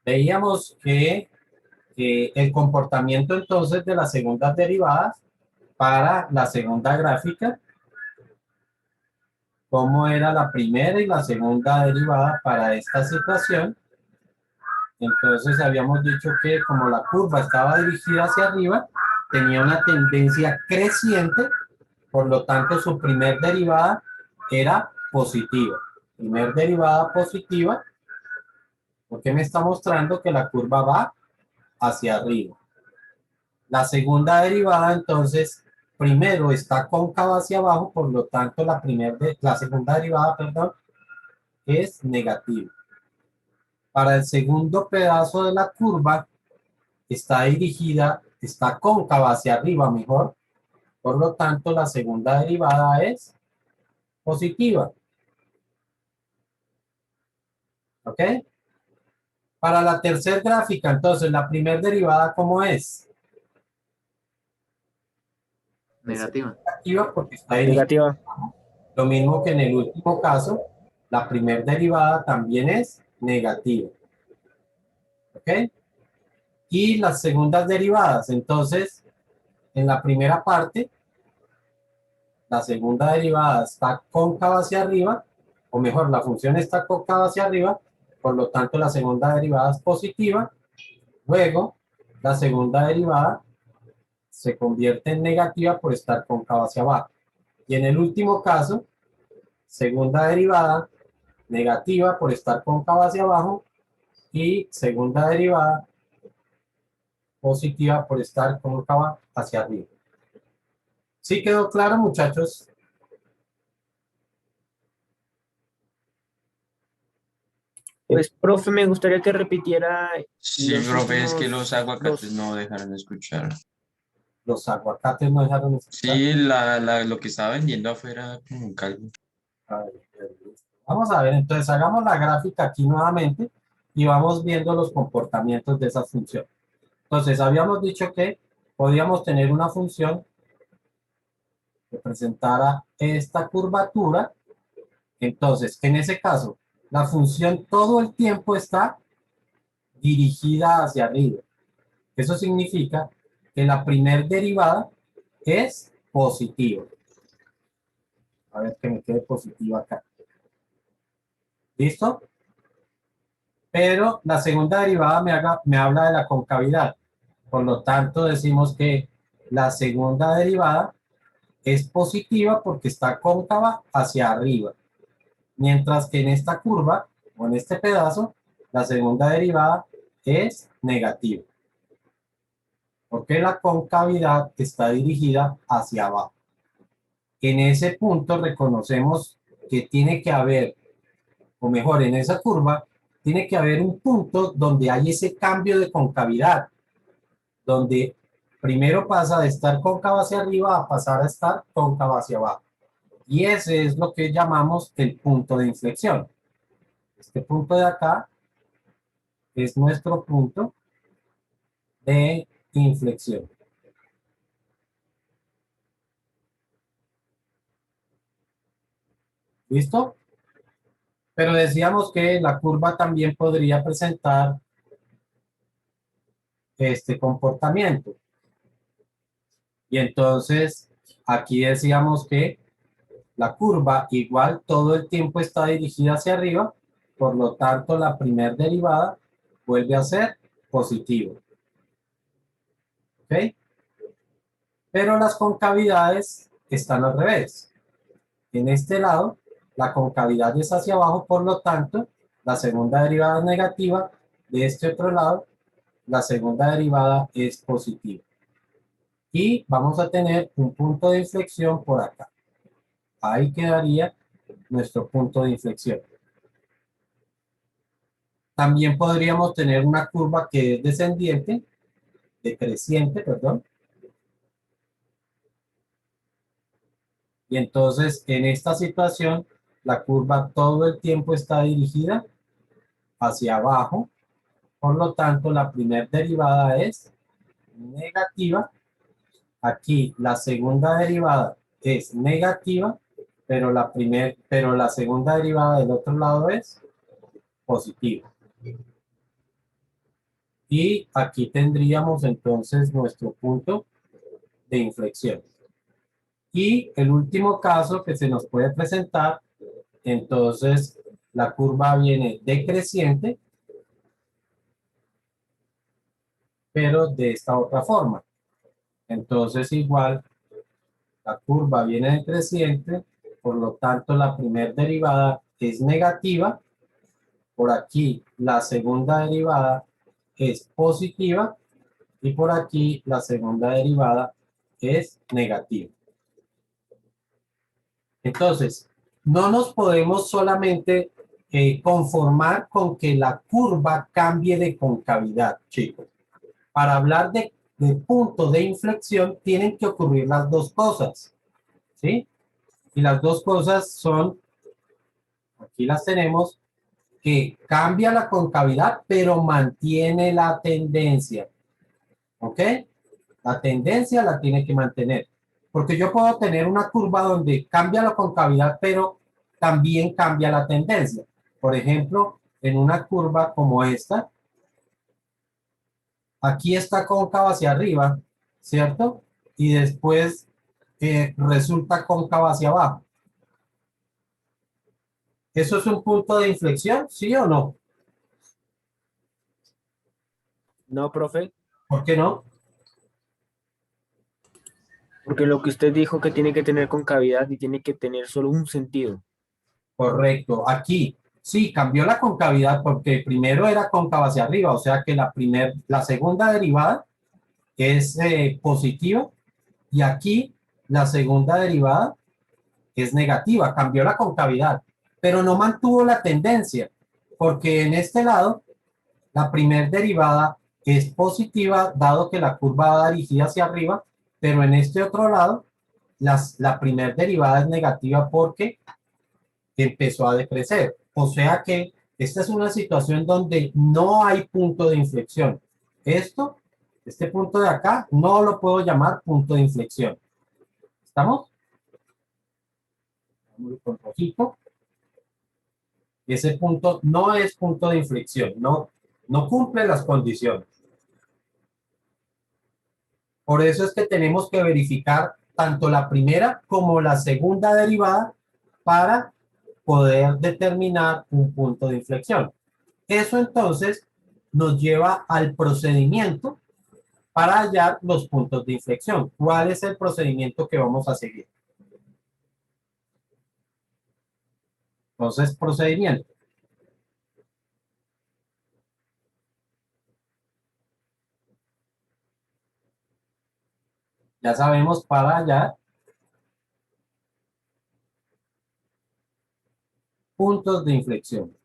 Veíamos que el comportamiento entonces de las segundas derivadas para la segunda gráfica, cómo era la primera y la segunda derivada para esta situación. Entonces habíamos dicho que como la curva estaba dirigida hacia arriba, tenía una tendencia creciente, por lo tanto su primer derivada era positiva. Primer derivada positiva, porque me está mostrando que la curva va hacia arriba. La segunda derivada, entonces, primero está cóncava hacia abajo, por lo tanto la segunda derivada, perdón, es negativa. Para el segundo pedazo de la curva, está cóncava hacia arriba mejor, por lo tanto la segunda derivada es positiva. ¿Ok? Para la tercera gráfica, entonces la primera derivada, ¿cómo es? Es Negativa. negativa porque está dirigida. Negativa. Lo mismo que en el último caso, la primera derivada también es negativa. ¿Ok? Y las segundas derivadas, entonces, en la primera parte, la segunda derivada está cóncava hacia arriba, o mejor, la función está cóncava hacia arriba, por lo tanto la segunda derivada es positiva. Luego, la segunda derivada se convierte en negativa por estar cóncava hacia abajo. Y en el último caso, segunda derivada negativa por estar cóncava hacia abajo y segunda derivada positiva por estar cóncava hacia arriba. ¿Sí quedó claro, muchachos? Pues, profe, me gustaría que repitiera Sí, los profe, es que últimos los aguacates dos. no dejaron de escuchar. Los aguacates no dejaron de escuchar. Sí, lo que estaba vendiendo afuera como un calvo. A ver, vamos a ver, entonces hagamos la gráfica aquí nuevamente y vamos viendo los comportamientos de esa función. Entonces, habíamos dicho que podíamos tener una función que presentara esta curvatura. Entonces, en ese caso, la función todo el tiempo está dirigida hacia arriba. Eso significa que la primer derivada es positiva. A ver que me quede positiva acá. ¿Listo? Pero la segunda derivada me habla de la concavidad. Por lo tanto, decimos que la segunda derivada es positiva porque está cóncava hacia arriba. Mientras que en esta curva, o en este pedazo, la segunda derivada es negativa. Porque la concavidad está dirigida hacia abajo. En ese punto reconocemos que tiene que haber, o mejor, en esa curva, tiene que haber un punto donde hay ese cambio de concavidad, donde primero pasa de estar cóncava hacia arriba a pasar a estar cóncava hacia abajo. Y ese es lo que llamamos el punto de inflexión. Este punto de acá es nuestro punto de inflexión. ¿Listo? Pero decíamos que la curva también podría presentar este comportamiento. Y entonces aquí decíamos que la curva igual todo el tiempo está dirigida hacia arriba, por lo tanto la primera derivada vuelve a ser positiva. ¿Ok? Pero las concavidades están al revés. En este lado, la concavidad es hacia abajo, por lo tanto, la segunda derivada es negativa. De este otro lado, la segunda derivada es positiva. Y vamos a tener un punto de inflexión por acá. Ahí quedaría nuestro punto de inflexión. También podríamos tener una curva que es descendiente, decreciente, perdón. Y entonces, en esta situación, la curva todo el tiempo está dirigida hacia abajo. Por lo tanto, la primera derivada es negativa. Aquí la segunda derivada es negativa, pero la segunda derivada del otro lado es positiva. Y aquí tendríamos entonces nuestro punto de inflexión. Y el último caso que se nos puede presentar, entonces la curva viene decreciente, pero de esta otra forma. Entonces igual la curva viene decreciente, por lo tanto la primera derivada es negativa. Por aquí la segunda derivada es positiva y por aquí la segunda derivada es negativa. Entonces, no nos podemos solamente conformar con que la curva cambie de concavidad, chicos. Para hablar de punto de inflexión, tienen que ocurrir las dos cosas, ¿sí? Y las dos cosas son, aquí las tenemos, que cambia la concavidad, pero mantiene la tendencia, ¿ok? La tendencia la tiene que mantener. Porque yo puedo tener una curva donde cambia la concavidad, pero también cambia la tendencia. Por ejemplo, en una curva como esta, aquí está cóncava hacia arriba, ¿cierto? Y después resulta cóncava hacia abajo. ¿Eso es un punto de inflexión? ¿Sí o no? No, profe, ¿Por qué no? porque lo que usted dijo que tiene que tener concavidad y tiene que tener solo un sentido. Correcto. Aquí sí cambió la concavidad porque primero era cóncava hacia arriba, o sea que la segunda derivada es positiva y aquí la segunda derivada es negativa. Cambió la concavidad, pero no mantuvo la tendencia porque en este lado la primera derivada es positiva dado que la curva va dirigida hacia arriba, pero en este otro lado la primera derivada es negativa porque empezó a decrecer. O sea que esta es una situación donde no hay punto de inflexión. Este punto de acá, no lo puedo llamar punto de inflexión. ¿Estamos? Con rojito. Ese punto no es punto de inflexión, no cumple las condiciones. Por eso es que tenemos que verificar tanto la primera como la segunda derivada para poder determinar un punto de inflexión. Eso entonces nos lleva al procedimiento para hallar los puntos de inflexión. ¿Cuál es el procedimiento que vamos a seguir? Entonces, procedimiento. Ya sabemos para hallar puntos de inflexión.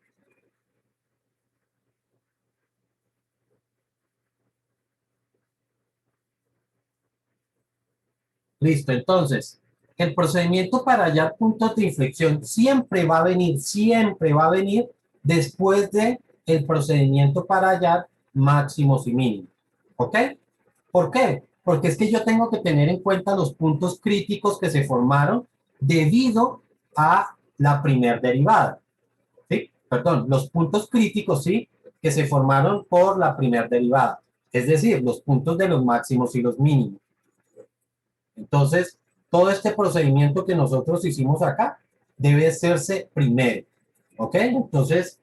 Listo, entonces, el procedimiento para hallar puntos de inflexión siempre va a venir después de el procedimiento para hallar máximos y mínimos. ¿Ok? ¿Por qué? Porque es que yo tengo que tener en cuenta los puntos críticos que se formaron debido a la primer derivada. ¿Sí? Perdón, los puntos críticos, ¿sí? Que se formaron por la primer derivada. Es decir, los puntos de los máximos y los mínimos. Entonces, todo este procedimiento que nosotros hicimos acá debe hacerse primero. ¿Ok? Entonces,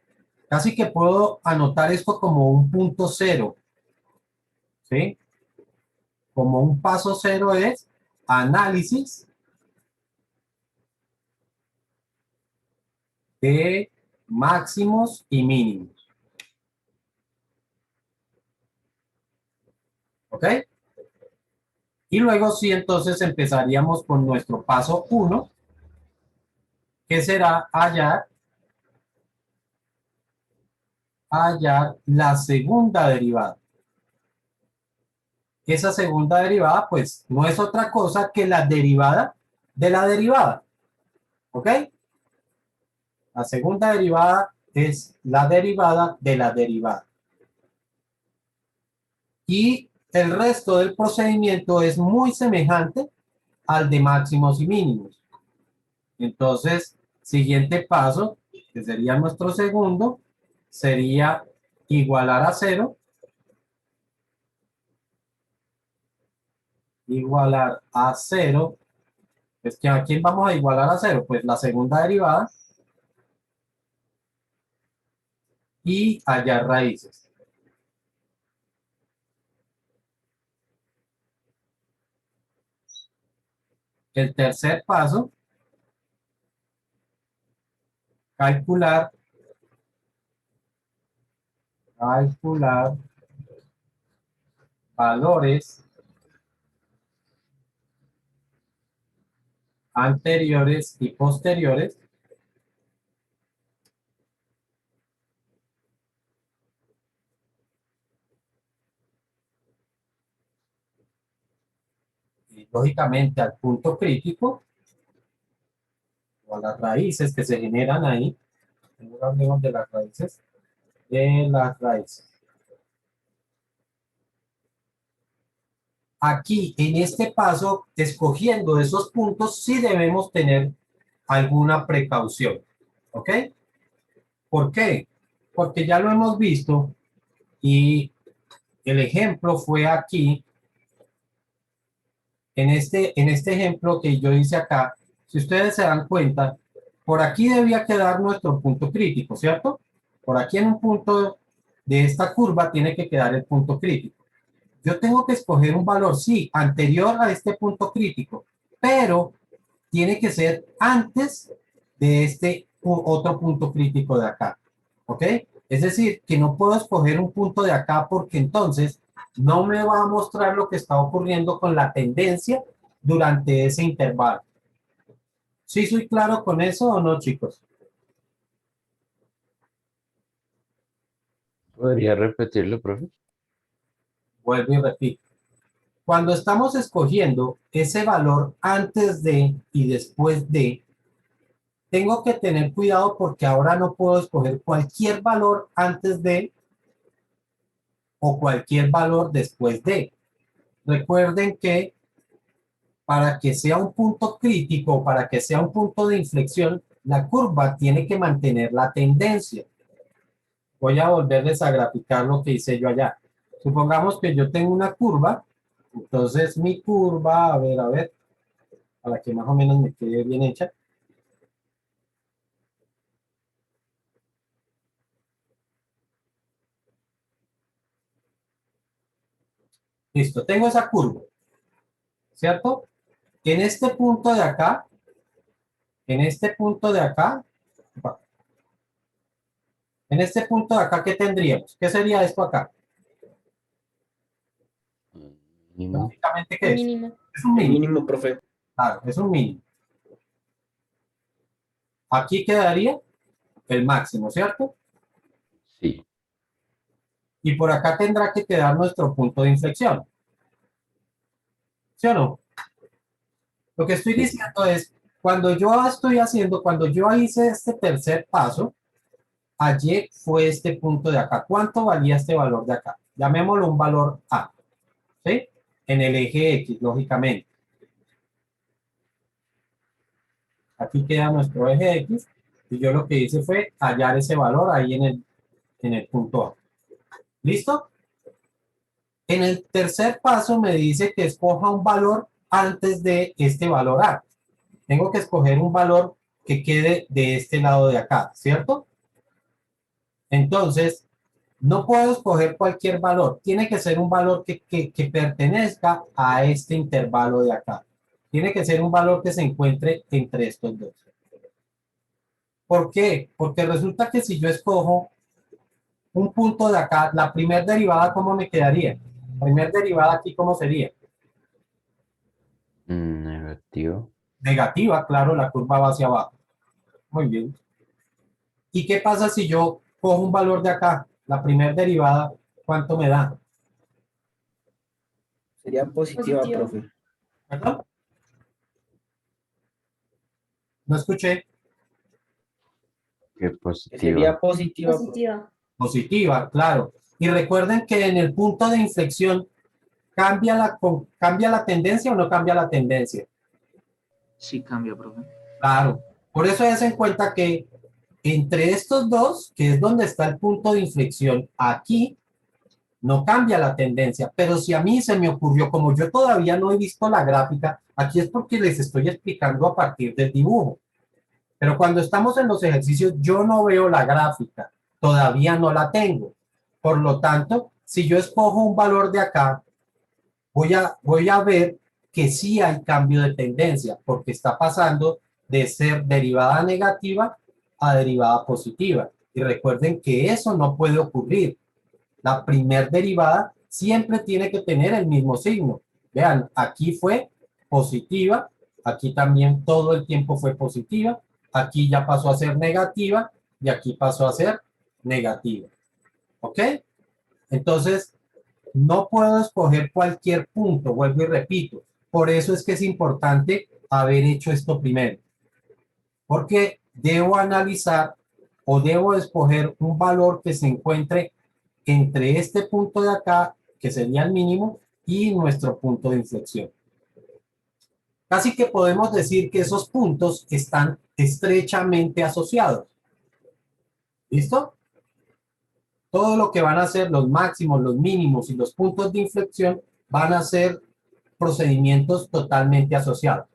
casi que puedo anotar esto como un punto cero. ¿Sí? Como un paso cero es análisis de máximos y mínimos. ¿Ok? Y luego sí, entonces empezaríamos con nuestro paso 1, que será hallar la segunda derivada. Esa segunda derivada, pues, no es otra cosa que la derivada de la derivada. ¿Ok? La segunda derivada es la derivada de la derivada. Y el resto del procedimiento es muy semejante al de máximos y mínimos. Entonces, siguiente paso, que sería nuestro segundo, sería igualar a cero igualar a cero. Es que ¿a quién vamos a igualar a cero? Pues la segunda derivada y hallar raíces. El tercer paso, calcular valores anteriores y posteriores y lógicamente al punto crítico o a las raíces que se generan ahí. Hablemos de las raíces. De las raíces. Aquí, en este paso, escogiendo esos puntos, sí debemos tener alguna precaución. ¿Ok? ¿Por qué? Porque ya lo hemos visto y el ejemplo fue aquí, en este ejemplo que yo hice acá. Si ustedes se dan cuenta, por aquí debía quedar nuestro punto crítico, ¿cierto? Por aquí en un punto de esta curva tiene que quedar el punto crítico. Yo tengo que escoger un valor, sí, anterior a este punto crítico, pero tiene que ser antes de este otro punto crítico de acá. ¿Ok? Es decir, que no puedo escoger un punto de acá porque entonces no me va a mostrar lo que está ocurriendo con la tendencia durante ese intervalo. ¿Sí soy claro con eso o no, chicos? ¿Podría repetirlo, profe? Vuelvo y repito. Cuando estamos escogiendo ese valor antes de y después de, tengo que tener cuidado porque ahora no puedo escoger cualquier valor antes de o cualquier valor después de. Recuerden que para que sea un punto crítico, para que sea un punto de inflexión, la curva tiene que mantener la tendencia. Voy a volverles a graficar lo que hice yo allá. Supongamos que yo tengo una curva, entonces mi curva, a ver, para que más o menos me quede bien hecha. Listo, tengo esa curva, ¿cierto? En este punto de acá, en este punto de acá, en este punto de acá, ¿qué tendríamos? ¿Qué sería esto acá? Mínimo. Básicamente, ¿qué es? Mínimo. Es un El mínimo. mínimo, profe. Claro, es un mínimo. Aquí quedaría el máximo, ¿cierto? Sí. Y por acá tendrá que quedar nuestro punto de inflexión. ¿Sí o no? Lo que estoy Sí. diciendo es, cuando yo hice este tercer paso, allí fue este punto de acá. ¿Cuánto valía este valor de acá? Llamémoslo un valor A, ¿sí? En el eje X, lógicamente. Aquí queda nuestro eje X y yo lo que hice fue hallar ese valor ahí en el punto A. ¿Listo? En el tercer paso me dice que escoja un valor antes de este valor A. Tengo que escoger un valor que quede de este lado de acá, ¿cierto? Entonces, no puedo escoger cualquier valor. Tiene que ser un valor que pertenezca a este intervalo de acá. Tiene que ser un valor que se encuentre entre estos dos. ¿Por qué? Porque resulta que si yo escojo un punto de acá, la primera derivada, ¿cómo me quedaría? La primera derivada aquí, ¿cómo sería? Negativo. Negativa, claro, la curva va hacia abajo. Muy bien. ¿Y qué pasa si yo cojo un valor de acá? La primera derivada, ¿cuánto me da? Sería positiva, Positiva. profe. ¿Perdón? No escuché. Qué Que positiva. sería positiva, profe. Positiva. Positiva, claro. Y recuerden que en el punto de inflexión cambia la tendencia o no cambia la tendencia. Sí cambia, profe. Claro. Por eso es en cuenta que entre estos dos, que es donde está el punto de inflexión aquí, no cambia la tendencia, pero si a mí se me ocurrió, como yo todavía no he visto la gráfica, aquí es porque les estoy explicando a partir del dibujo. Pero cuando estamos en los ejercicios, yo no veo la gráfica, todavía no la tengo. Por lo tanto, si yo escojo un valor de acá, voy a ver que sí hay cambio de tendencia, porque está pasando de ser derivada negativa a derivada positiva. Y recuerden que eso no puede ocurrir. La primer derivada siempre tiene que tener el mismo signo. Vean, aquí fue positiva, aquí también todo el tiempo fue positiva, aquí ya pasó a ser negativa y aquí pasó a ser negativa. ¿Ok? Entonces, no puedo escoger cualquier punto, vuelvo y repito. Por eso es que es importante haber hecho esto primero. Porque debo analizar o debo escoger un valor que se encuentre entre este punto de acá, que sería el mínimo, y nuestro punto de inflexión. Casi que podemos decir que esos puntos están estrechamente asociados. ¿Listo? Todo lo que van a ser los máximos, los mínimos y los puntos de inflexión van a ser procedimientos totalmente asociados.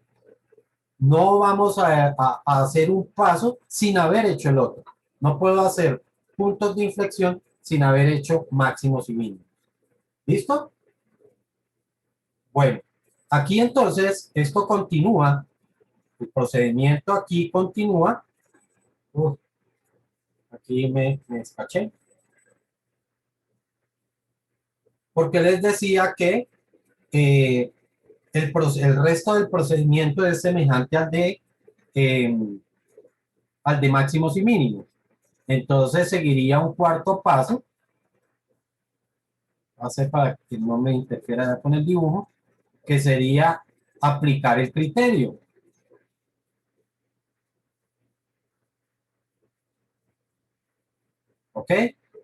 No vamos a hacer un paso sin haber hecho el otro. No puedo hacer puntos de inflexión sin haber hecho máximos y mínimos. ¿Listo? Bueno, aquí entonces esto continúa. El procedimiento aquí continúa. Aquí me escaché. Porque les decía que el resto del procedimiento es semejante al de máximos y mínimos. Entonces seguiría un cuarto paso. Hace para que no me interfiera con el dibujo, que sería aplicar el criterio. ¿Ok?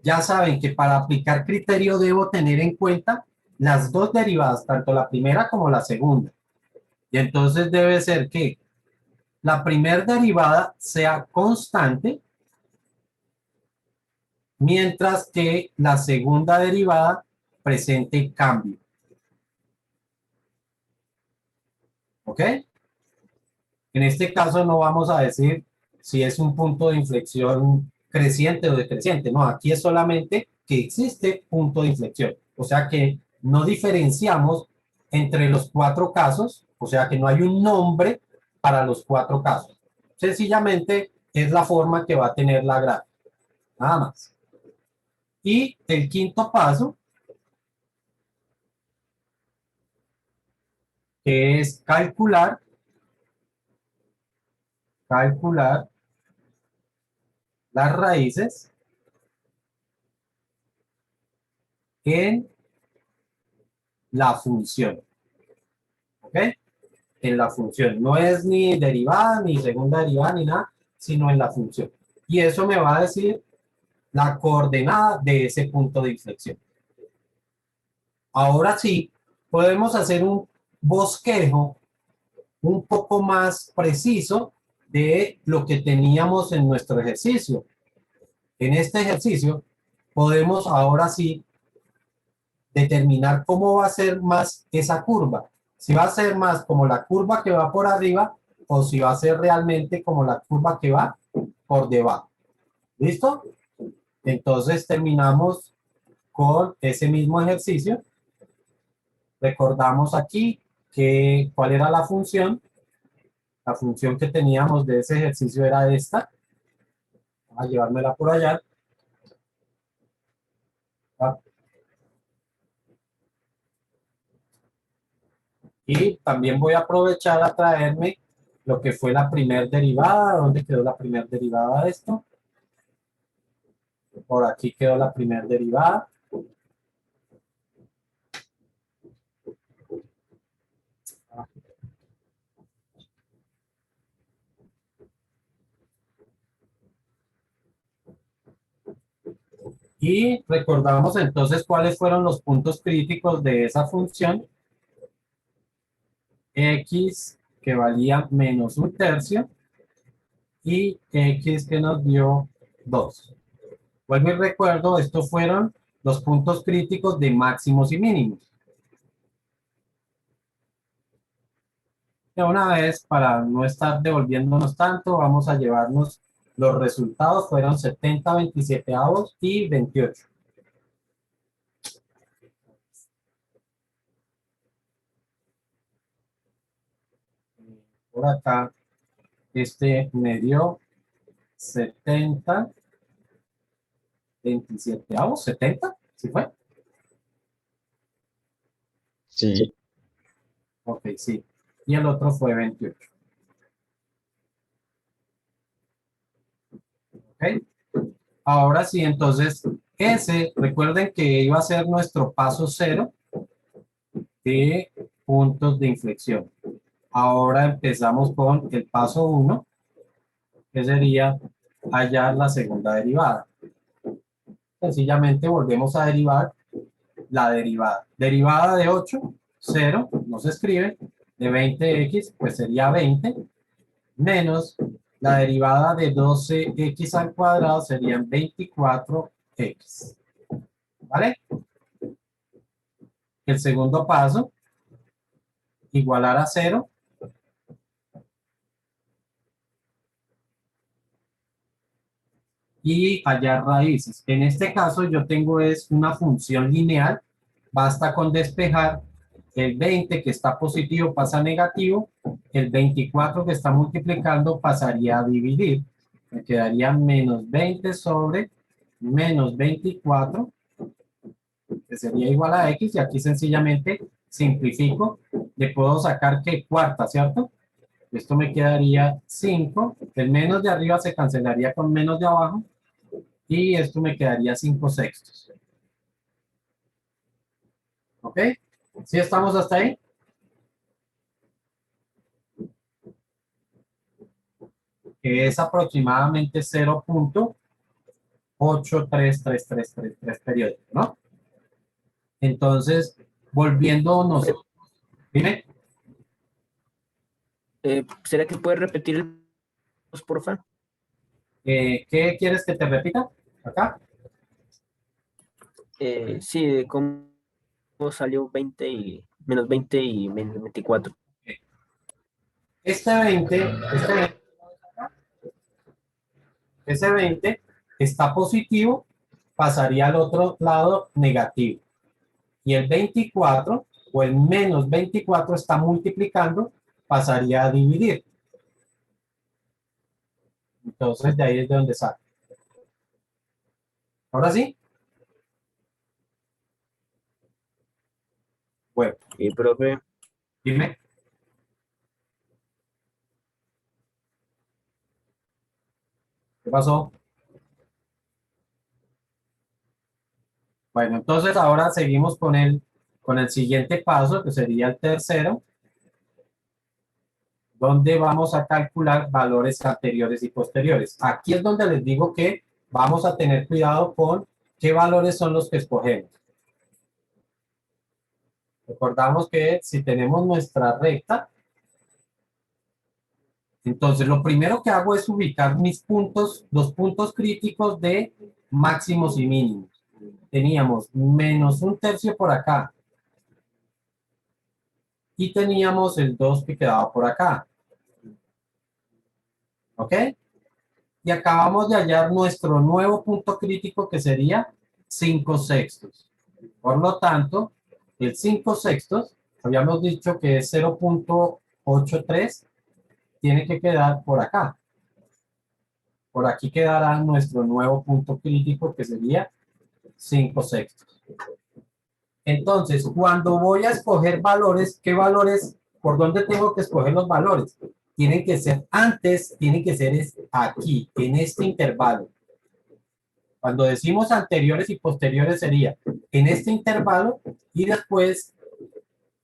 Ya saben que para aplicar criterio debo tener en cuenta las dos derivadas, tanto la primera como la segunda. Y entonces debe ser que la primera derivada sea constante, mientras que la segunda derivada presente cambio. ¿Ok? En este caso no vamos a decir si es un punto de inflexión creciente o decreciente. No, aquí es solamente que existe punto de inflexión. O sea que no diferenciamos entre los cuatro casos, o sea que no hay un nombre para los cuatro casos. Sencillamente es la forma que va a tener la gráfica. Nada más. Y el quinto paso, que es calcular las raíces en la función. ¿Ok? En la función. No es ni derivada, ni segunda derivada, ni nada, sino en la función. Y eso me va a decir la coordenada de ese punto de inflexión. Ahora sí, podemos hacer un bosquejo un poco más preciso de lo que teníamos en nuestro ejercicio. En este ejercicio podemos ahora sí determinar cómo va a ser más esa curva. Si va a ser más como la curva que va por arriba o si va a ser realmente como la curva que va por debajo. ¿Listo? Entonces terminamos con ese mismo ejercicio. Recordamos aquí que cuál era la función. La función que teníamos de ese ejercicio era esta. Vamos a llevármela por allá. Y también voy a aprovechar a traerme lo que fue la primer derivada. ¿Dónde quedó la primer derivada de esto? Por aquí quedó la primer derivada. Y recordamos entonces cuáles fueron los puntos críticos de esa función. X que valía menos un tercio y X que nos dio 2. Vuelvo y recuerdo, estos fueron los puntos críticos de máximos y mínimos. De una vez, para no estar devolviéndonos tanto, vamos a llevarnos los resultados. Fueron 70, 27 avos y 28. Por acá, este me dio 70, 27 avos, 70, ¿sí fue? Sí. Ok, sí. Y el otro fue 28. Ok. Ahora sí, entonces, ese, recuerden que iba a ser nuestro paso cero de puntos de inflexión. Ahora empezamos con el paso 1, que sería hallar la segunda derivada. Sencillamente volvemos a derivar la derivada. Derivada de 8, 0, no se escribe. De 20x, pues sería 20, menos la derivada de 12x al cuadrado serían 24x. ¿Vale? El segundo paso, igualar a 0. Y hallar raíces. En este caso yo tengo es una función lineal. Basta con despejar el 20 que está positivo pasa a negativo, el 24 que está multiplicando pasaría a dividir. Me quedaría menos 20 sobre menos 24, que sería igual a x, y aquí sencillamente simplifico. Le puedo sacar que cuarta, ¿cierto? Esto me quedaría 5, el menos de arriba se cancelaría con menos de abajo, y esto me quedaría 5 sextos. ¿Ok? ¿Sí estamos hasta ahí? Que es aproximadamente 0.83333 periodos, ¿no? Entonces, volviéndonos, dime, ¿Será que puedes repetir el porfa? ¿qué quieres que te repita? Acá. Sí, de cómo salió 20 y menos 20 y menos 24. Este 20, ese 20 está positivo, pasaría al otro lado negativo. Y el 24 o el menos 24 está multiplicando, pasaría a dividir. Entonces, de ahí es de donde sale. Ahora sí. Bueno, Y profe, dime. ¿Qué pasó? Bueno, entonces ahora seguimos con el siguiente paso, que sería el tercero, donde vamos a calcular valores anteriores y posteriores. Aquí es donde les digo que vamos a tener cuidado con qué valores son los que escogemos. Recordamos que si tenemos nuestra recta, entonces lo primero que hago es ubicar mis puntos, los puntos críticos de máximos y mínimos. Teníamos menos un tercio por acá y teníamos el 2 que quedaba por acá. ¿Ok? Y acabamos de hallar nuestro nuevo punto crítico que sería 5 sextos. Por lo tanto, el 5 sextos, habíamos dicho que es 0.83, tiene que quedar por acá. Por aquí quedará nuestro nuevo punto crítico que sería 5 sextos. Entonces, cuando voy a escoger valores, ¿qué valores? ¿Por dónde tengo que escoger los valores? Tienen que ser antes, tienen que ser aquí, en este intervalo. Cuando decimos anteriores y posteriores sería en este intervalo y después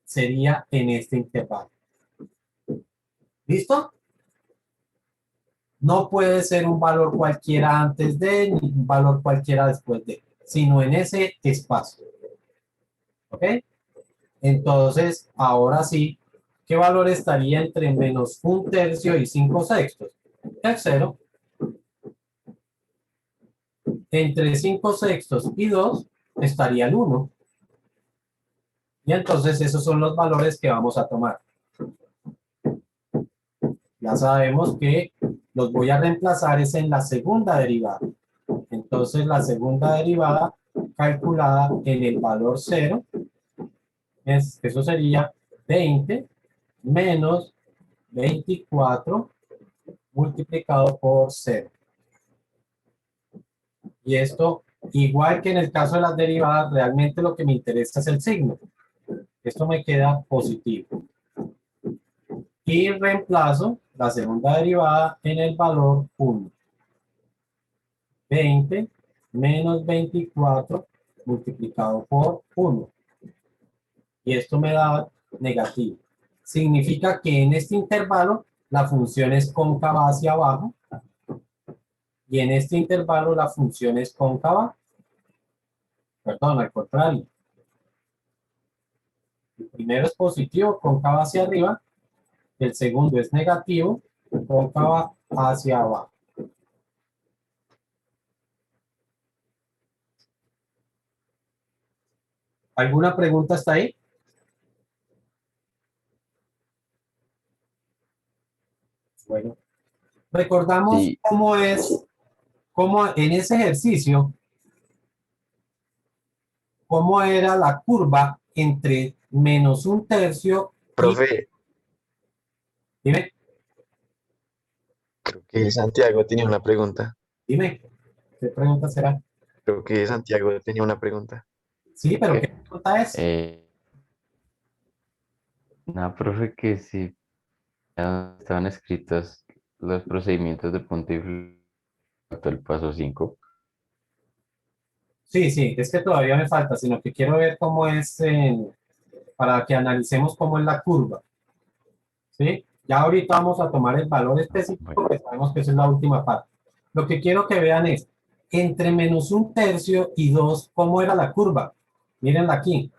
sería en este intervalo. ¿Listo? No puede ser un valor cualquiera antes de, ni un valor cualquiera después de, sino en ese espacio. ¿Ok? Entonces, ahora sí, ¿qué valor estaría entre menos un tercio y 5 sextos? Tercero, entre 5 sextos y 2 estaría el 1. Y entonces esos son los valores que vamos a tomar. Ya sabemos que los voy a reemplazar es en la segunda derivada. Entonces la segunda derivada calculada en el valor 0, eso sería 20 menos 24 multiplicado por 0. Y esto, igual que en el caso de las derivadas, realmente lo que me interesa es el signo. Esto me queda positivo. Y reemplazo la segunda derivada en el valor 1. 20 menos 24 multiplicado por 1. Y esto me da negativo. Significa que en este intervalo la función es cóncava hacia abajo y en este intervalo la función es cóncava, perdón, al contrario. El primero es positivo, cóncava hacia arriba, el segundo es negativo, cóncava hacia abajo. ¿Alguna pregunta hasta ahí? Bueno, recordamos Sí, cómo en ese ejercicio, cómo era la curva entre menos un tercio y, Profe, dime, creo que Santiago tenía una pregunta. dime, ¿qué pregunta será? Creo que Santiago tenía una pregunta. Sí, pero ¿qué ¿qué? pregunta es? No, profe, que sí estaban escritos los procedimientos de punto y faltó el paso 5. Sí, sí, es que todavía me falta, sino que quiero ver cómo es, para que analicemos cómo es la curva, ¿sí? Ya ahorita vamos a tomar el valor específico, Bueno, que sabemos que esa es la última parte. Lo que quiero que vean es, entre menos un tercio y 2, ¿cómo era la curva? Mírenla aquí.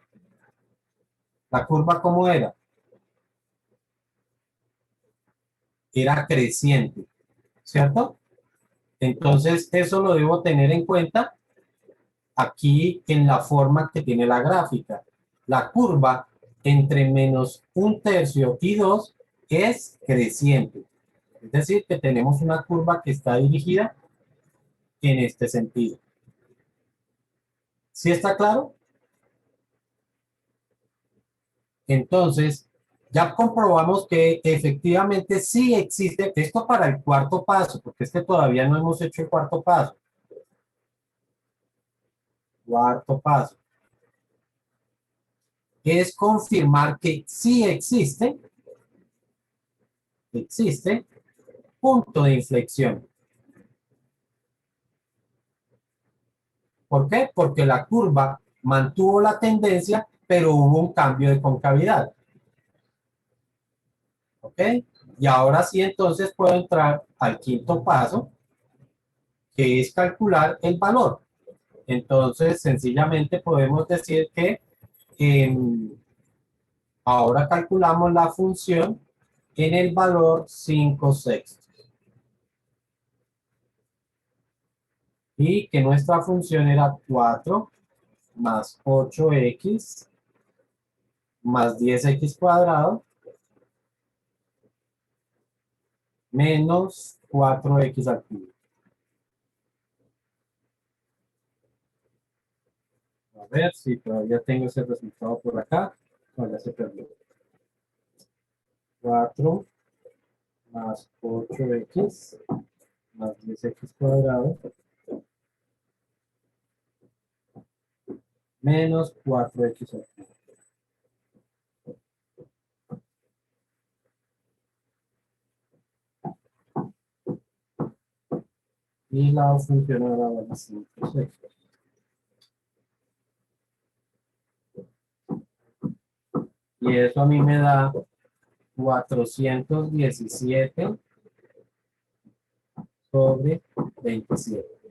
La curva, ¿cómo era? Era creciente, ¿cierto? Entonces, eso lo debo tener en cuenta aquí en la forma que tiene la gráfica. La curva entre menos un tercio y 2 es creciente. Es decir, que tenemos una curva que está dirigida en este sentido. ¿Sí está claro? Entonces, ya comprobamos que efectivamente sí existe esto para el cuarto paso, porque es que todavía no hemos hecho el cuarto paso. Cuarto paso. Que es confirmar que sí existe punto de inflexión. ¿Por qué? Porque la curva mantuvo la tendencia, pero hubo un cambio de concavidad. ¿Ok? Y ahora sí, entonces puedo entrar al quinto paso, que es calcular el valor. Entonces, sencillamente podemos decir que eh, ahora calculamos la función en el valor 5 sextos. Y que nuestra función era 4 más 8x más 10x cuadrado menos 4x al cubo. A ver si todavía tengo ese resultado por acá. No, ya se perdió. 4 más 8x más 10x cuadrado menos 4x al cubo. Y la función ahora va a 5 sextos. Y eso a mí me da 417 sobre 27.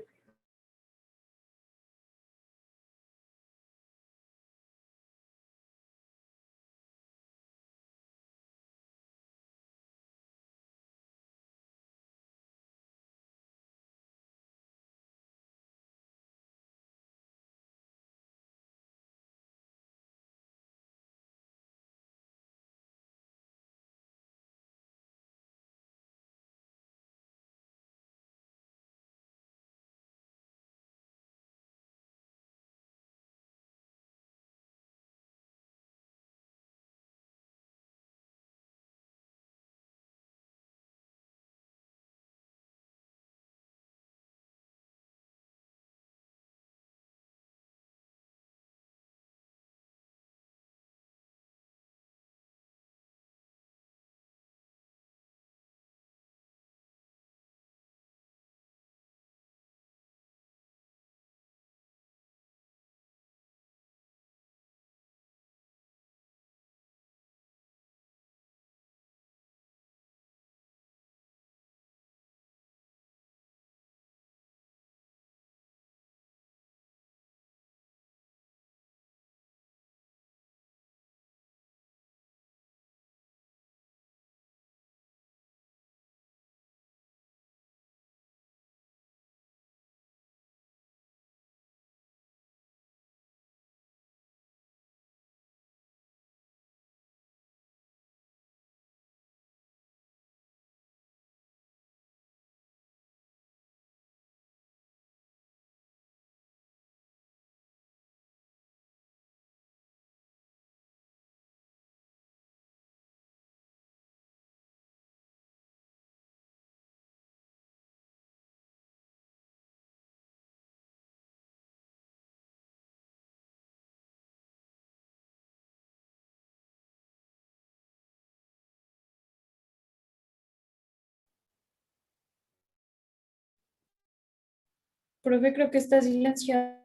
Profe, creo que está silenciado.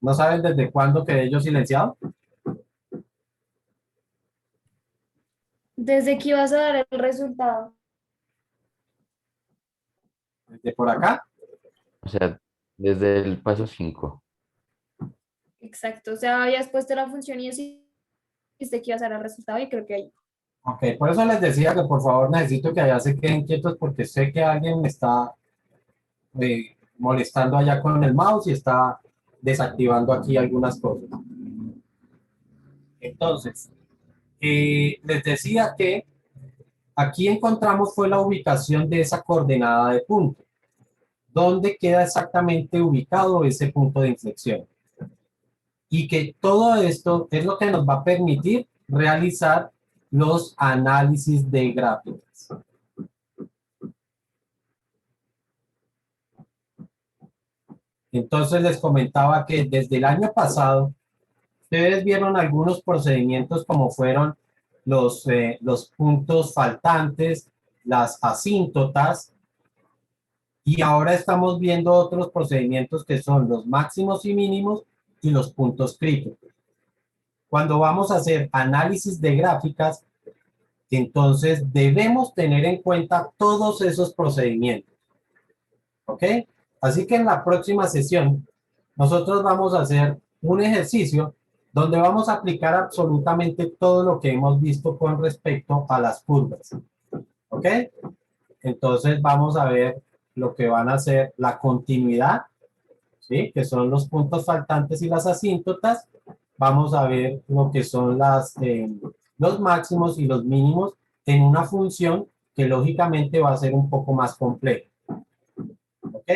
¿No saben desde cuándo quedé yo silenciado? Desde que ibas a dar el resultado. ¿Desde por acá? O sea, desde el paso 5. Exacto. O sea, habías puesto la función y dijiste que ibas a dar el resultado y creo que ahí. Ok, por eso les decía que por favor necesito que allá se queden quietos porque sé que alguien me está molestando allá con el mouse y está desactivando aquí algunas cosas. Entonces, les decía que aquí encontramos fue la ubicación de esa coordenada de punto. ¿Dónde queda exactamente ubicado ese punto de inflexión? Y que todo esto es lo que nos va a permitir realizar los análisis de gráficas. Entonces les comentaba que desde el año pasado, ustedes vieron algunos procedimientos como fueron los puntos faltantes, las asíntotas, y ahora estamos viendo otros procedimientos que son los máximos y mínimos y los puntos críticos. Cuando vamos a hacer análisis de gráficas, entonces debemos tener en cuenta todos esos procedimientos. ¿Ok? Así que en la próxima sesión, nosotros vamos a hacer un ejercicio donde vamos a aplicar absolutamente todo lo que hemos visto con respecto a las curvas. ¿Ok? Entonces vamos a ver lo que van a ser la continuidad, ¿sí? Que son los puntos faltantes y las asíntotas. Vamos a ver lo que son los máximos y los mínimos en una función que lógicamente va a ser un poco más compleja. ¿Ok?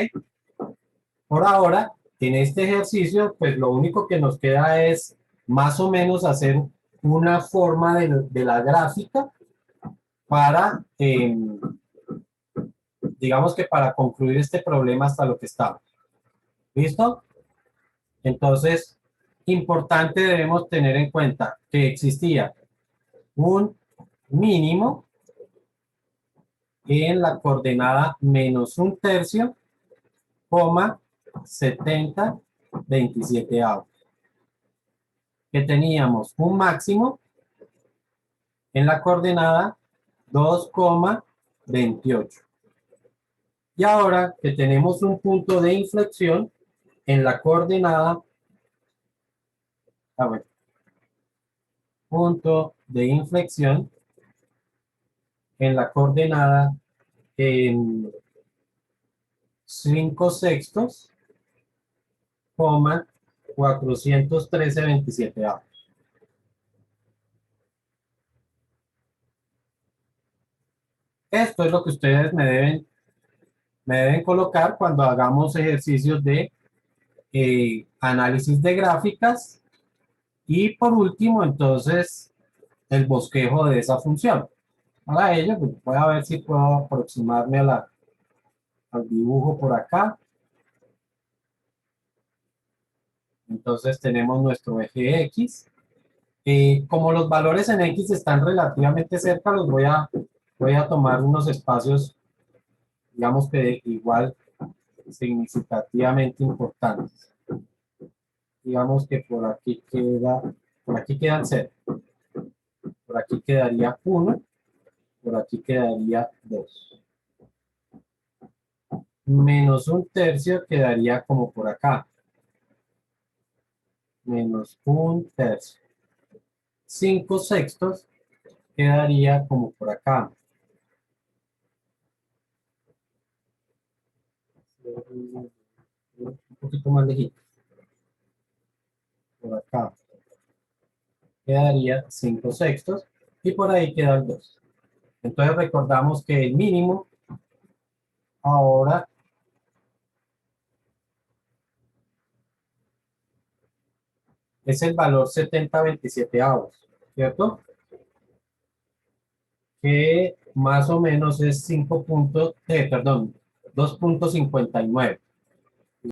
Por ahora, en este ejercicio, pues lo único que nos queda es más o menos hacer una forma de la gráfica para, digamos que para concluir este problema hasta lo que estamos. ¿Listo? Entonces, importante debemos tener en cuenta que existía un mínimo en la coordenada menos un tercio, coma 70, 27 avos. Que teníamos un máximo en la coordenada 2,28. Y ahora que tenemos un punto de inflexión en la coordenada, punto de inflexión en la coordenada 5 sextos, coma 413,27 avos. Esto es lo que ustedes me deben colocar cuando hagamos ejercicios de análisis de gráficas y por último, entonces, el bosquejo de esa función. Para ello, pues, voy a ver si puedo aproximarme al dibujo por acá. Entonces tenemos nuestro eje X. Como los valores en X están relativamente cerca, voy a tomar unos espacios, digamos que igual significativamente importantes. Digamos que por aquí quedan 0. Por aquí quedaría 1, por aquí quedaría 2. Menos un tercio quedaría como por acá. Menos un tercio. 5 sextos quedaría como por acá. Un poquito más lejito. Por acá quedaría 5 sextos y por ahí queda el 2. Entonces recordamos que el mínimo ahora es el valor 70,27 avos, ¿cierto? Que más o menos es 2.59.